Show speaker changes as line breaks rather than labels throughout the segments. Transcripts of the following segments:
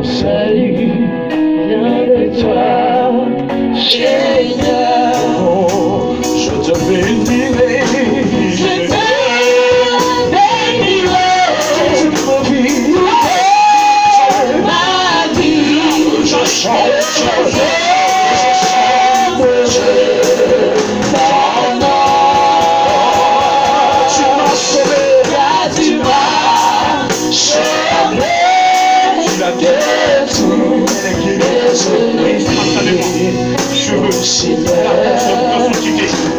Mon salut vient de toi, Seigneur.
Oh, je te bénirai.
Je te bénirai. Ma vie,
Je chante.
Je veux Seigneur,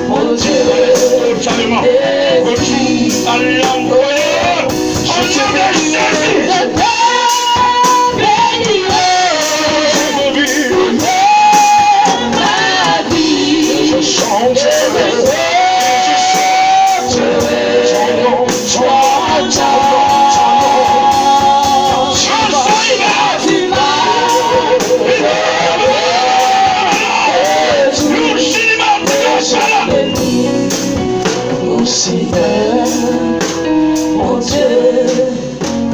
mon Dieu,
totalement retourne à l'envoyeur. Je te
ma vie,
je chante.
Seigneur, mon Dieu,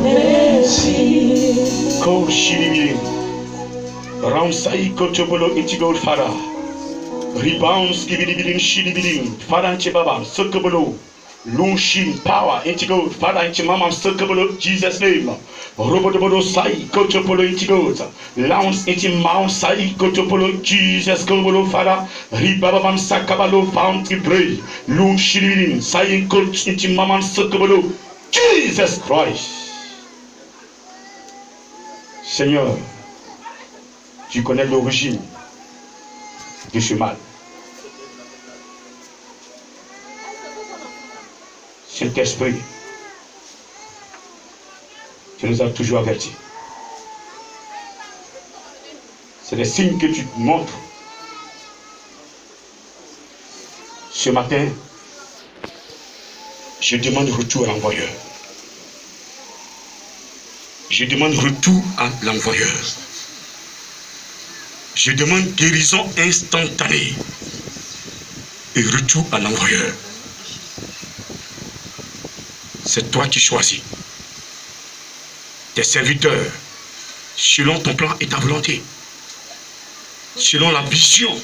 merci.
Ko shirimi ramsai ko chobolo ichigo fara rebounds gibidibidim shiribidim fara nche baba sokobolo lunshin power ichigo fara nche mama sokobolo Jesus name robodobodo sai ko chobolo ichigo lounge inchi mount sai ko chobolo Jesus kobolo fara ribabam sakabalo found to pray lunshin sai ko inchi mama sokobolo Jesus Christ. Seigneur, tu connais l'origine de ce mal. Saint-Esprit, tu nous as toujours avertis. C'est les signes que tu montres. Ce matin, je demande retour à l'envoyeur. Je demande retour à l'envoyeur. Je demande guérison instantanée et retour à l'envoyeur. C'est toi qui choisis. Tes serviteurs, selon ton plan et ta volonté, selon la vision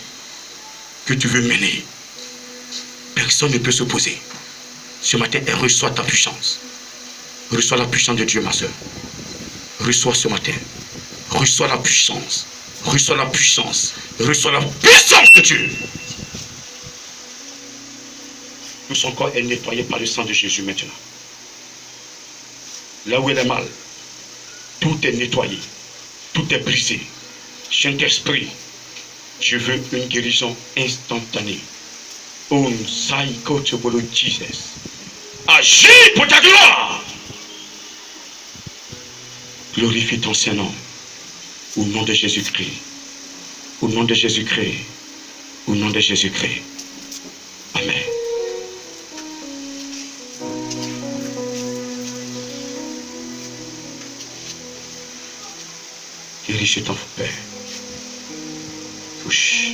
que tu veux mener, personne ne peut s'opposer. Ce matin, elle reçoit ta puissance. Reçois la puissance de Dieu, ma soeur. Reçois ce matin. Reçois la puissance. Reçois la puissance. Reçois la puissance de Dieu. Tout son corps est nettoyé par le sang de Jésus maintenant. Là où il est mal, tout est nettoyé. Tout est brisé. Saint-Esprit, je veux une guérison instantanée. On saïko tobolo Jesus. Agis pour ta gloire. Glorifie ton Saint-Nom. Au nom de Jésus-Christ. Au nom de Jésus-Christ. Au nom de Jésus-Christ. Amen. Dirige ton Père. Touche.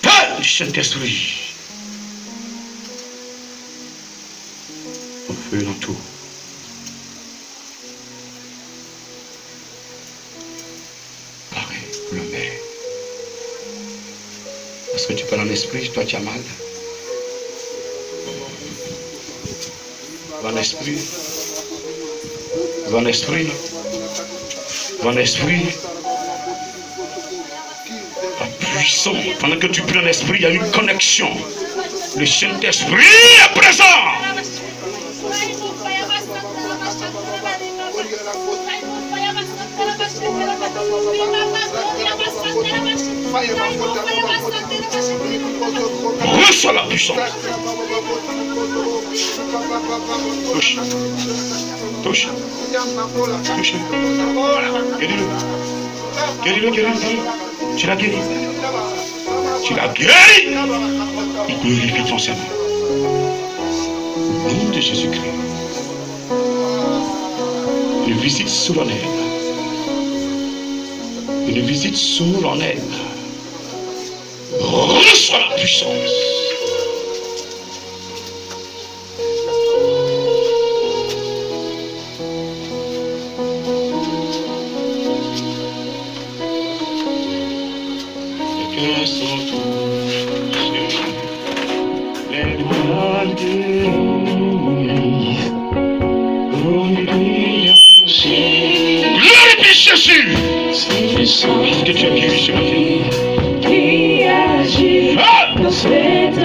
Parle, Saint-Esprit. Ton feu dans tout. Parce que tu parles en esprit, toi tu as mal. Va en esprit. Va en esprit. Va en esprit. La puissance. Pendant que tu pries en esprit, il y a une connexion. Le Saint-Esprit est présent. Reçois la puissance. Touche. Touche. Touche. Guéris-le. Guéris-le, guéris-le. Tu l'as guéri. Tu l'as guéri. Il glorifie ton Seigneur. Au nom de Jésus-Christ. Une visite solennelle. Une visite solennelle. Reçois la puissance. Parce que tu as guéri ce matin.
qui agit dans cette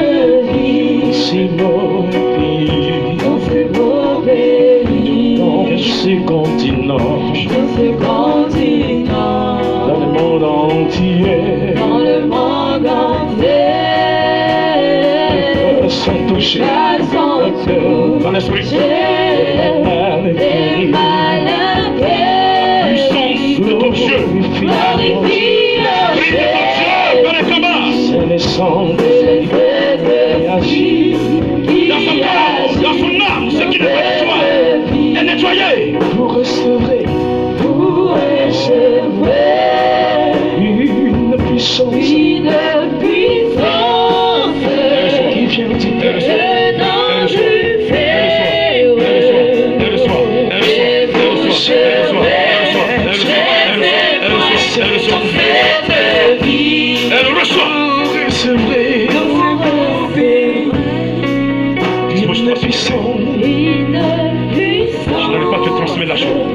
vie,
C'est mon pays,
dans ce beau pays,
dans ce continent,
dans ce continent,
dans le monde entier.
dans le monde entier.
Sont touchés
Elles sont touchées
Dans l'esprit.
des malins
Puissance de ton Dieu.
glorifie le
Prie de ton Dieu dans les combats.
C'est le sang de
Jésus
agit
Dans son corps, dans son âme, ce qui n'est pas de toi est nettoyé.
pour restaurer
pour recevoir
une puissance
une puissance
qui vient du
venant du cette vie.
Elle reçoit.
recevoir
Dispose-toi,
une puissance
Une
je n'arrive pas à te transmettre la chose.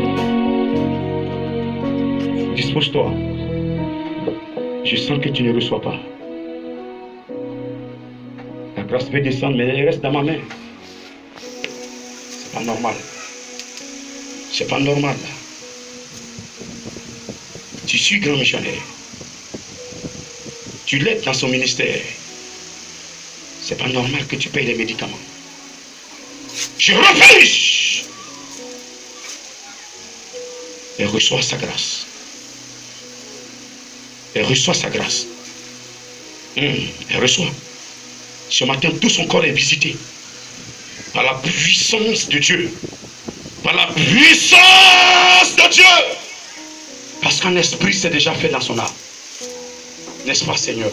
Dispose-toi. Je sens que tu ne reçois pas. La grâce peut descendre, mais elle reste dans ma main. C'est pas normal. C'est pas normal. Tu suis grand missionnaire. Tu l'aides dans son ministère. C'est pas normal que tu payes les médicaments. Je refuse. Et reçois sa grâce. Elle reçoit sa grâce. Elle reçoit. Ce matin, tout son corps est visité par la puissance de Dieu. Par la puissance de Dieu. Parce qu'un esprit s'est déjà fait dans son âme. N'est-ce pas, Seigneur?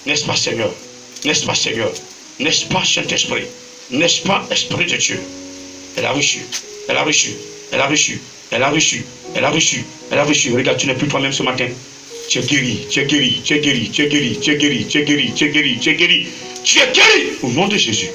N'est-ce pas, Seigneur? N'est-ce pas, Seigneur? N'est-ce pas, Saint-Esprit? N'est-ce pas, Esprit de Dieu? Elle a reçu. Elle a reçu. Elle a reçu. Elle a reçu. Elle a reçu. Elle a reçu. Regarde, tu n'es plus toi-même ce matin. Tu es guéri, tu es guéri, tu es guéri, tu es guéri, tu es guéri, tu es guéri, tu es guéri, tu es guéri, tu es guéri au nom de Jésus.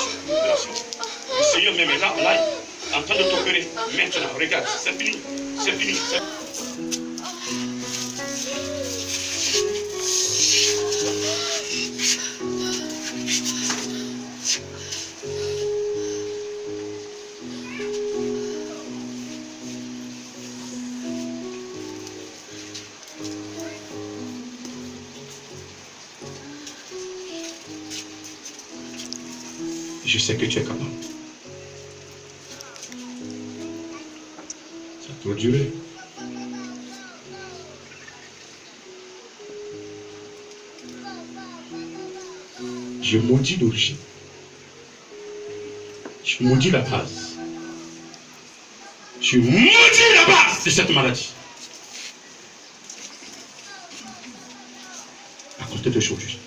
Le Seigneur même est là, en train de t'opérer. Maintenant, regarde, c'est fini. C'est fini. Je sais que tu es capable. Ça a trop duré. Je maudis l'origine. Je maudis la base. Je maudis la base de cette maladie. À compter d'aujourd'hui.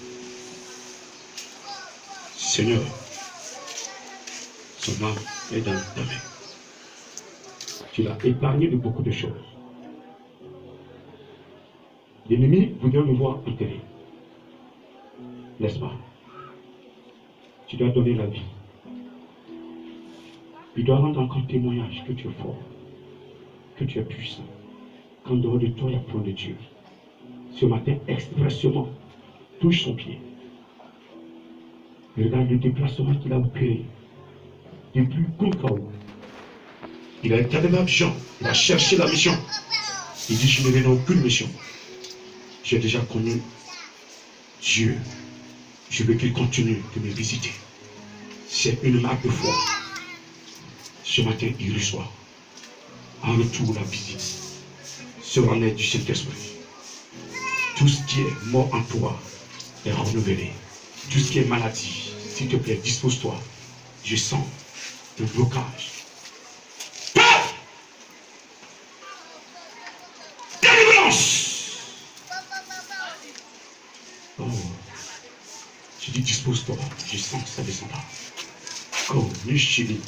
Seigneur, son âme est dans ta main. Tu l'as épargné de beaucoup de choses. L'ennemi voudrait me voir enterré. N'est-ce pas? Tu dois donner la vie. Il doit rendre encore témoignage que tu es fort, que tu es puissant, qu'en dehors de toi, il y a point de Dieu. Ce matin, expressément, touche son pied. Regarde le déplacement qu'il a opéré. Depuis Koukao. Il a été avec Abidjan. Il a cherché la mission. Il dit, je ne n'ai aucune mission. J'ai déjà connu Dieu. Je veux qu'il continue de me visiter. C'est une marque de foi. Ce matin, il reçoit en retour la visite solennelle du Saint-Esprit. Tout ce qui est mort en toi est renouvelé. Tout ce qui est maladie, s'il te plaît, dispose-toi. Je sens le blocage. Délivrance! Oh, je dis dispose-toi. Je sens que ça descendra. Oh, Michili.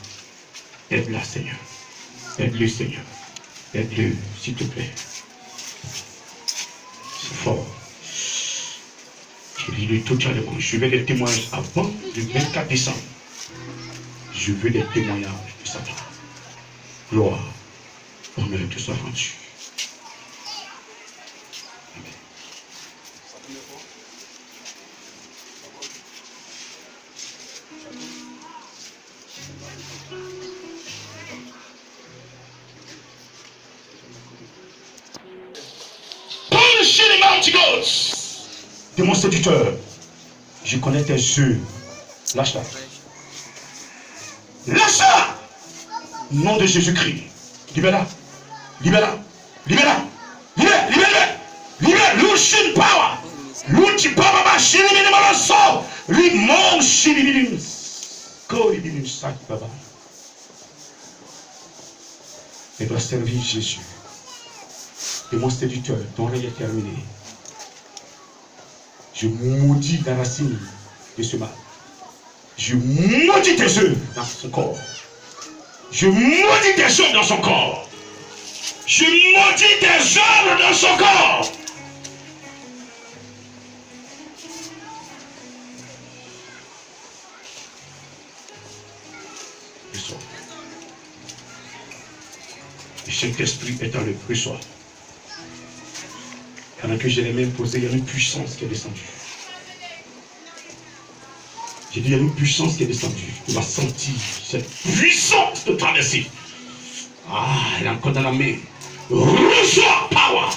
Aide-la, Seigneur. Aide-le, Seigneur. Aide-le, s'il te plaît. C'est fort. Je dis totalement. Je veux des témoignages avant le 24 décembre. Je veux des témoignages de sa part. Gloire. Honneur te soit rendu. Amen. De mon séducteur, je connais tes yeux. Lâche-la. Lâche-la! Nom de Jésus-Christ. Libère-la. Libère-la. Libère-la. Libère, libère, libère. Luchin power. Luchi power ba shiri mini maraso. Limon shiri mini. Ko mini sak baba. Elle doit servir Jésus. De mon séducteur, ton règne est terminé. Je maudis la racine de ce mal. Je maudis tes œufs dans son corps. Je maudis tes œufs dans son corps. Je maudis tes œuvres dans son corps. Reçois. Le Saint-Esprit est en le reçois. Pendant que j'ai les mains posées, il y a une puissance qui est descendue. J'ai dit, il y a une puissance qui est descendue. Tu vas sentir cette puissance de traverser. Ah, elle est encore dans la main. Reçois power.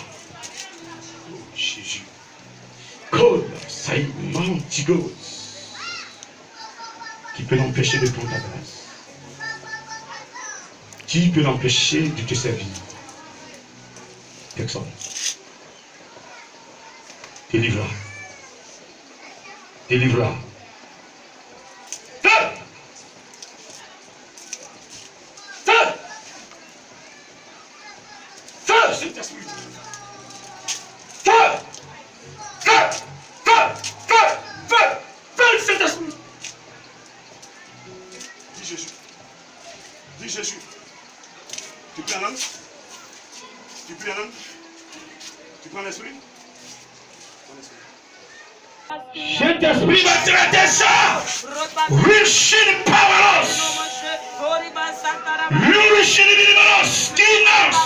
Oh, Jésus. Code, ça y mantigos. Qui peut l'empêcher de prendre ta place? Qui peut l'empêcher de te servir? Personne. Délivre-la. Délivre-la. Saint-Esprit. Saint-Esprit. Dis Jésus. Dis Jésus. Tu prends la langue? Tu prends la langue? Tu prends l'esprit? Saint-Esprit va traiter ça. Richine powerless. Richine minimalos. Dinas.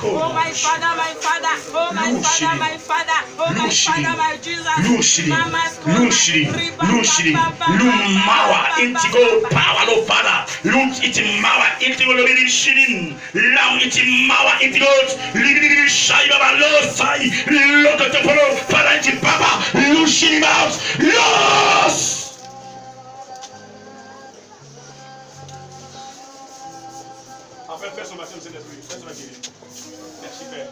Oh my Father, my Father, oh my Father, my Father, oh my Father, my Jesus.
Lushiri, Lumawa, Intigo, Power, no Father, Lunch Itimawa, Intigo, Shinin, Lam Itimawa, Intigo, Lili Shaiba, Losai, Lokotopolo, Paranti Papa, Lushiri Mouse, Los! Après, fais son baptême, Saint-Esprit, fais son baptême. Merci, Père.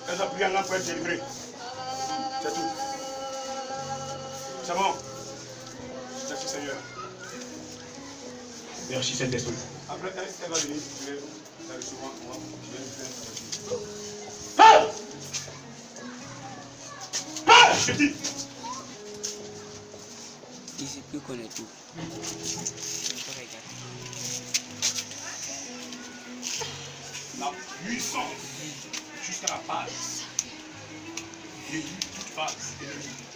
Elle a prié en langue pour être délivrée. C'est tout. C'est bon. Merci, Seigneur. Merci, Saint-Esprit. Après, elle va venir. Je vais aller souvent. Je dis.
Ici, plus qu'on est tout.
La puissance jusqu'à la base. Il est toute base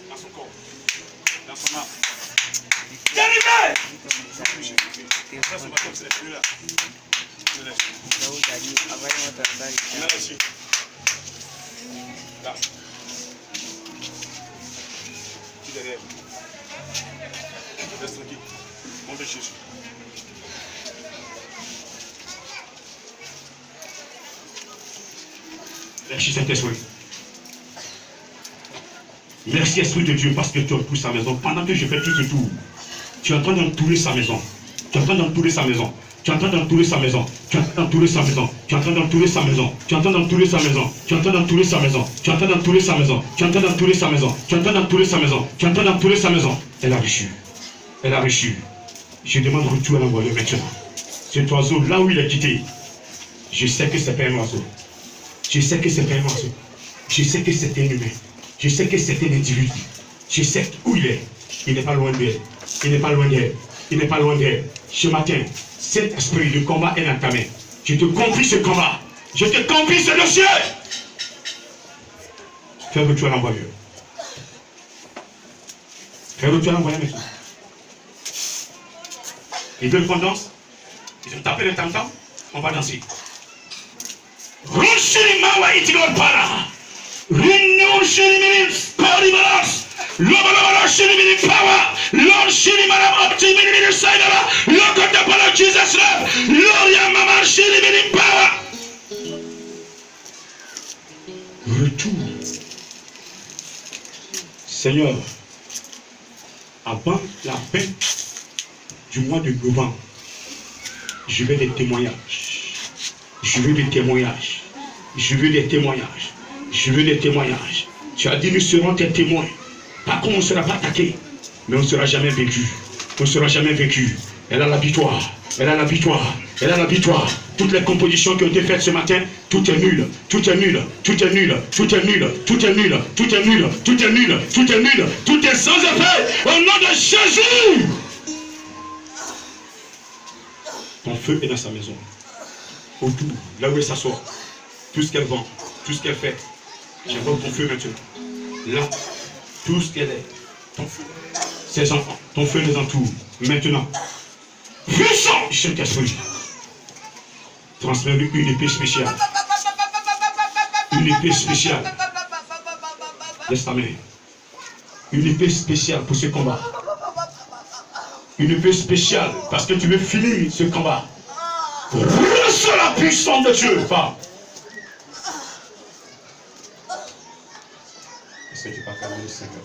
dans son corps, dans son âme. Délivré! Fais son baptême, c'est celui-là. Je laisse. Là aussi. Là. Tu derrière. Reste tranquille. Monte Jésus. Merci Saint-Esprit. Merci Esprit de Dieu parce que tu entoures sa maison. Pendant que je fais tout ce tour, tu es en train d'entourer sa maison. Tu es en train d'entourer sa maison. Tu es en train d'entourer sa maison. Tu es en train d'entourer sa maison. Tu es en train d'entourer sa maison. Tu es en train d'entourer sa maison. Tu es en train d'entourer sa maison. Tu es en train d'entourer sa maison. Tu es en train d'entourer sa maison. Tu es en train d'entourer sa maison. Tu es en train d'entourer sa maison. Elle a reçu. Elle a reçu. Je demande retour à l'envoyer maintenant. Cet oiseau, là où il est quitté, je sais que ce n'est pas un oiseau. Je sais que c'est un oiseau. Je sais que c'est un humain. Je sais que c'est un individu. Je sais où il est. Il n'est pas loin d'elle. Il n'est pas loin d'elle. Il n'est pas loin d'elle. Ce matin, cet esprit, le combat est dans ta main. Je te confie ce combat. Je te confie ce dossier. Fais retour à l'envoyeur. Fais retour à l'envoyeur maintenant. Ils veulent qu'on danse. Ils ont tapé le tam-tam. On va danser. Rushirimawa itigol para. Rino shiriminis parimaras. Lobalabala shirimini power. Lord shirimara optimini saidala. Lokotapala Jesus love. Lord yamama shirimini power. Retour. Seigneur, avant la fin du mois de novembre, je veux des témoignages. Je veux des témoignages. Je veux des témoignages. Je veux des témoignages. Tu as dit, nous serons tes témoins. Par contre, on ne sera pas attaqué, mais on ne sera jamais vaincu. On ne sera jamais vaincu. Elle a la victoire. Elle a la victoire. Elle a la victoire. Toutes les compositions qui ont été faites ce matin, tout est nul. Tout est nul. Tout est nul. Tout est nul. Tout est nul. Tout est nul. Tout est nul. Tout est nul. Tout est sans effet. Au nom de Jésus. Ton feu est dans sa maison. Autour, là où elle s'assoit. Tout ce qu'elle vend, tout ce qu'elle fait. J'invoque ton feu maintenant. Là, tout ce qu'elle est. Ton feu. Ses enfants, ton feu les entoure. Maintenant. Puissant, Saint-Esprit. Transmets-lui une épée spéciale. Une épée spéciale. Laisse ta main. Une épée spéciale pour ce combat. Une épée spéciale parce que tu veux finir ce combat. Reçois la puissance de Dieu, femme. Est-ce que tu peux fermer le Seigneur?